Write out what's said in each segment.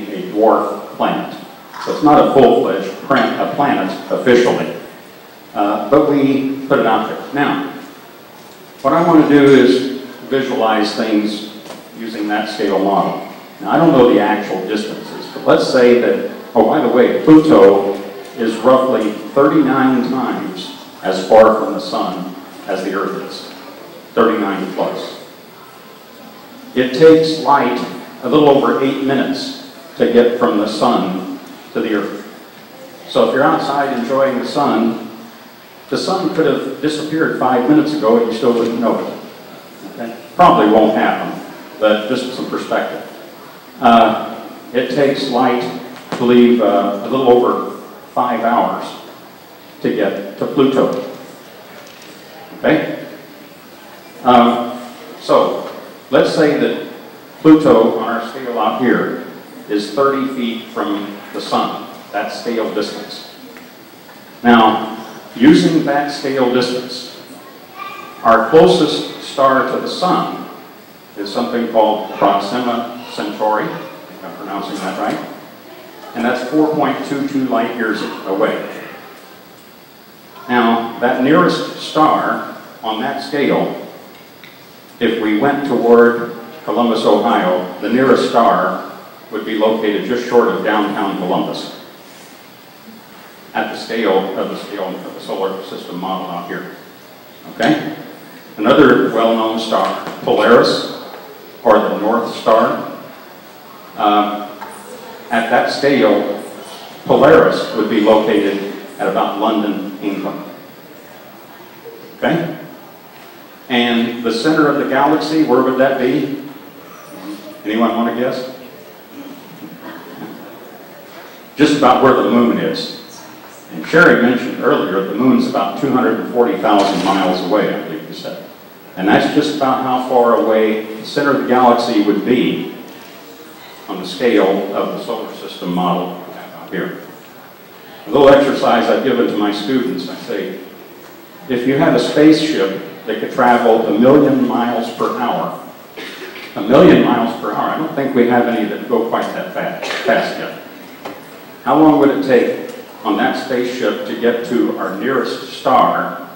being a dwarf planet. So it's not a full-fledged planet officially, but we put it out there. Now, what I want to do is visualize things using that scale model. Now, I don't know the actual distances, but let's say that, oh, by the way, Pluto is roughly 39 times as far from the sun as the Earth is, 39 plus. It takes light a little over 8 minutes to get from the sun to the Earth. So if you're outside enjoying the sun could have disappeared 5 minutes ago and you still wouldn't know it. Okay? Probably won't happen, but just some perspective. It takes light, I believe, a little over 5 hours to get to Pluto. Okay? So, let's say that Pluto, on our scale out here, is 30 feet from the sun. That's scale distance. Now, using that scale distance, our closest star to the sun is something called Proxima Centauri, if I'm pronouncing that right, and that's 4.22 light years away. Now, that nearest star on that scale, if we went toward Columbus, Ohio, the nearest star would be located just short of downtown Columbus, at the scale of the solar system model out here. Okay? Another well-known star, Polaris, or the North Star. At that scale, Polaris would be located at about London, England. Okay? And the center of the galaxy, where would that be? Anyone want to guess? Just about where the moon is. And Sherry mentioned earlier, the moon's about 240,000 miles away, I believe you said. And that's just about how far away the center of the galaxy would be on the scale of the solar system model out here. A little exercise I've given to my students, I say, if you had a spaceship that could travel 1,000,000 miles per hour, 1,000,000 miles per hour, I don't think we have any that go quite that fast yet. How long would it take on that spaceship to get to our nearest star,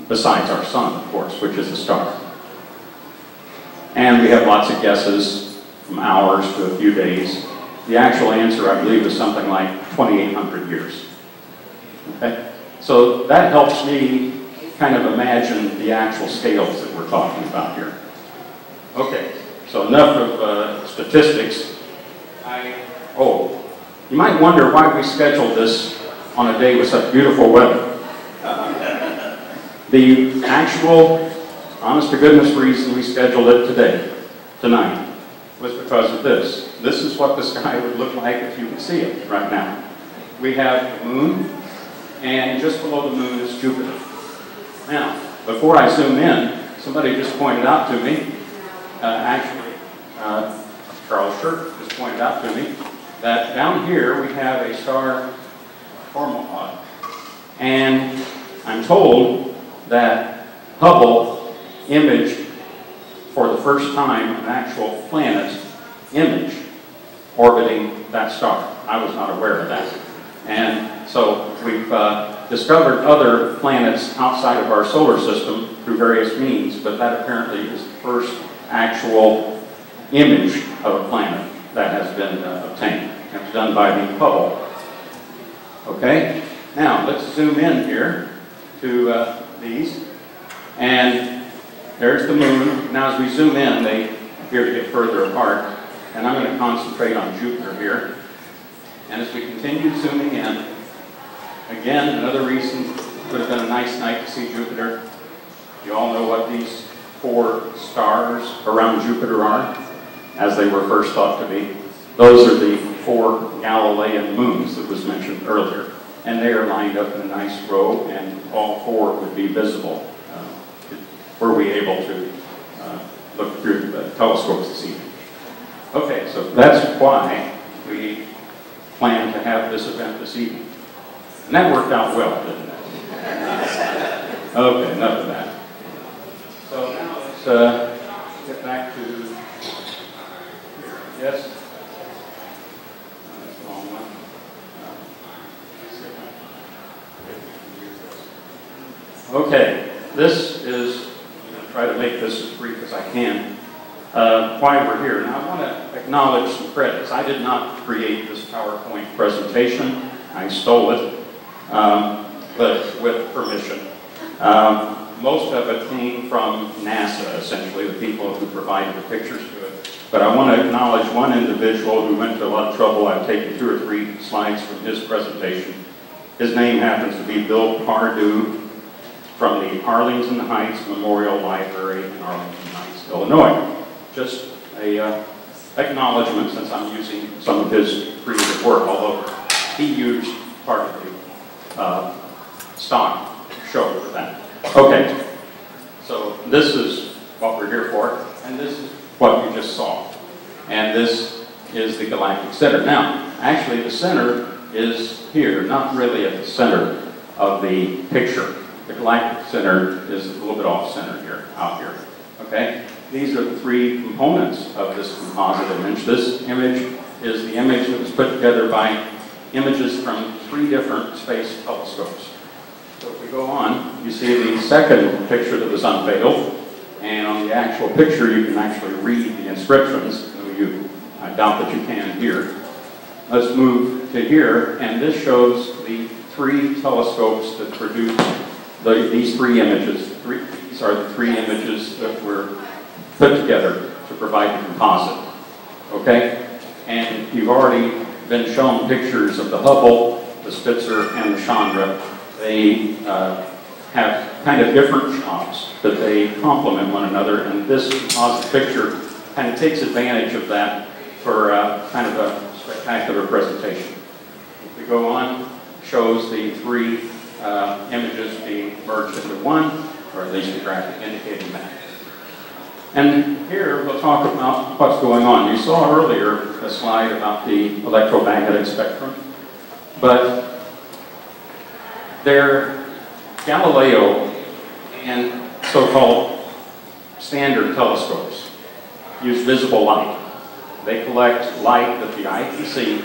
besides our sun, of course, which is a star? And we have lots of guesses, from hours to a few days. The actual answer, I believe, is something like 2,800 years. Okay? So that helps me kind of imagine the actual scales that we're talking about here. Okay, so enough of statistics. You might wonder why we scheduled this on a day with such beautiful weather. The actual, honest-to-goodness reason we scheduled it tonight, was because of this. This is what the sky would look like if you could see it right now. We have the moon, and just below the moon is Jupiter. Now, before I zoom in, somebody just pointed out to me, Charles Shirk just pointed out to me, that down here we have a star Fomalhaut, and I'm told that Hubble imaged for the first time an actual planet image orbiting that star. I was not aware of that. And so we've discovered other planets outside of our solar system through various means, but that apparently is the first actual image of a planet that has been obtained. It was done by the Hubble. Okay? Now, let's zoom in here to these. And there's the moon. Now, as we zoom in, they appear to get further apart. And I'm going to concentrate on Jupiter here. And as we continue zooming in, again, another reason it would have been a nice night to see Jupiter. You all know what these 4 stars around Jupiter are, as they were first thought to be. Those are the 4 Galilean moons that was mentioned earlier. And they are lined up in a nice row, and all 4 would be visible were we able to look through the telescopes this evening. Okay, so that's why we plan to have this event this evening. And that worked out well, didn't it? Okay, enough of that. So now let's get back to here. Yes? Okay, this is, I'm going to try to make this as brief as I can, why we're here. Now I want to acknowledge some credits. I did not create this PowerPoint presentation. I stole it, but with permission. Most of it came from NASA, essentially, the people who provided the pictures to it. But I want to acknowledge one individual who went to a lot of trouble. I've taken 2 or 3 slides from his presentation. His name happens to be Bill Pardue from the Arlington Heights Memorial Library in Arlington Heights, Illinois. Just a acknowledgement, since I'm using some of his creative work, although he used part of the stock show for that. Okay, so this is what we're here for, and this is what you just saw. And this is the Galactic Center. Now, actually the center is here, not really at the center of the picture. The Galactic Center is a little bit off-center here, out here. Okay? These are the 3 components of this composite image. This image is the image that was put together by images from 3 different space telescopes. So if we go on, you see the second picture that was unveiled, and on the actual picture you can actually read the inscriptions. I doubt that you can here. Let's move to here, and this shows the 3 telescopes that produced these 3 images. These are the 3 images that were put together to provide the composite. Okay? And you've already been shown pictures of the Hubble, the Spitzer, and the Chandra. They have kind of different shots, but they complement one another, and this composite picture kind of takes advantage of that for kind of a spectacular presentation. If we go on, shows the 3 images being merged into one, or at least a graphic indicating that. And here we'll talk about what's going on. You saw earlier a slide about the electromagnetic spectrum, but they're Galileo and so-called standard telescopes use visible light. They collect light that the eye can see,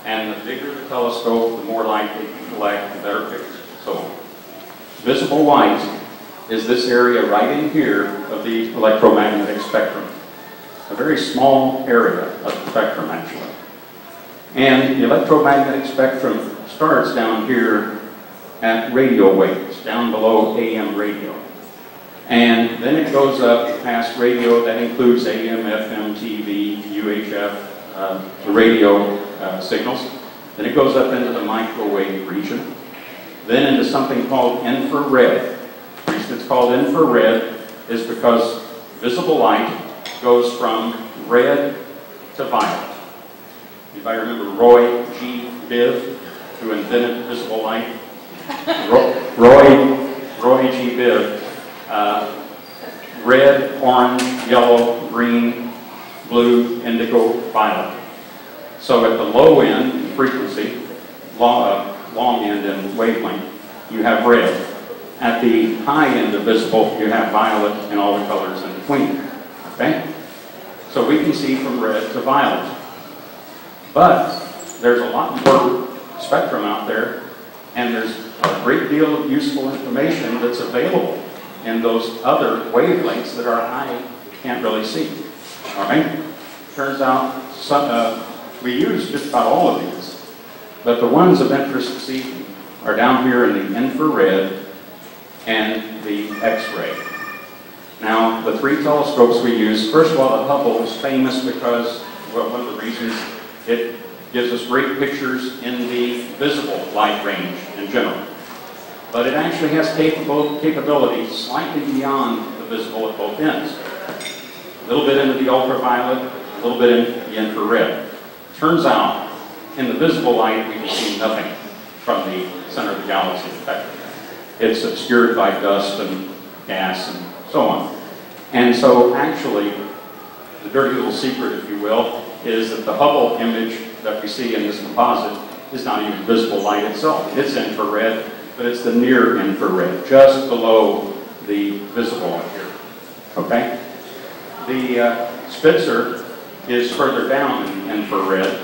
and the bigger the telescope, the more light they can collect, the better pictures, and so on. Visible light is this area right in here of the electromagnetic spectrum. A very small area of the spectrum, actually. And the electromagnetic spectrum starts down here at radio waves, down below AM radio. And then it goes up past radio. That includes AM, FM, TV, UHF, the radio signals. Then it goes up into the microwave region. Then into something called infrared. The reason it's called infrared is because visible light goes from red to violet. If I remember Roy G. Biv, who invented visible light, Roy G. Biv, red, orange, yellow, green, blue, indigo, violet. So at the low end in frequency, long end in wavelength, you have red. At the high end of visible, you have violet and all the colors in between. Okay? So we can see from red to violet. But there's a lot more spectrum out there, and there's a great deal of useful information that's available in those other wavelengths that our eye can't really see. All right? Turns out we use just about all of these, but the ones of interest this evening are down here in the infrared and the X-ray. Now, the 3 telescopes we use, first of all, the Hubble is famous because, well, one of the reasons it gives us great pictures in the visible light range in general. But it actually has capabilities slightly beyond the visible at both ends. A little bit into the ultraviolet, a little bit into the infrared. Turns out, in the visible light, we can see nothing from the center of the galaxy effectively. It's obscured by dust and gas and so on. And so actually, the dirty little secret, if you will, is that the Hubble image that we see in this composite is not even visible light itself. It's infrared, but it's the near infrared, just below the visible up here. Okay? The Spitzer is further down in infrared,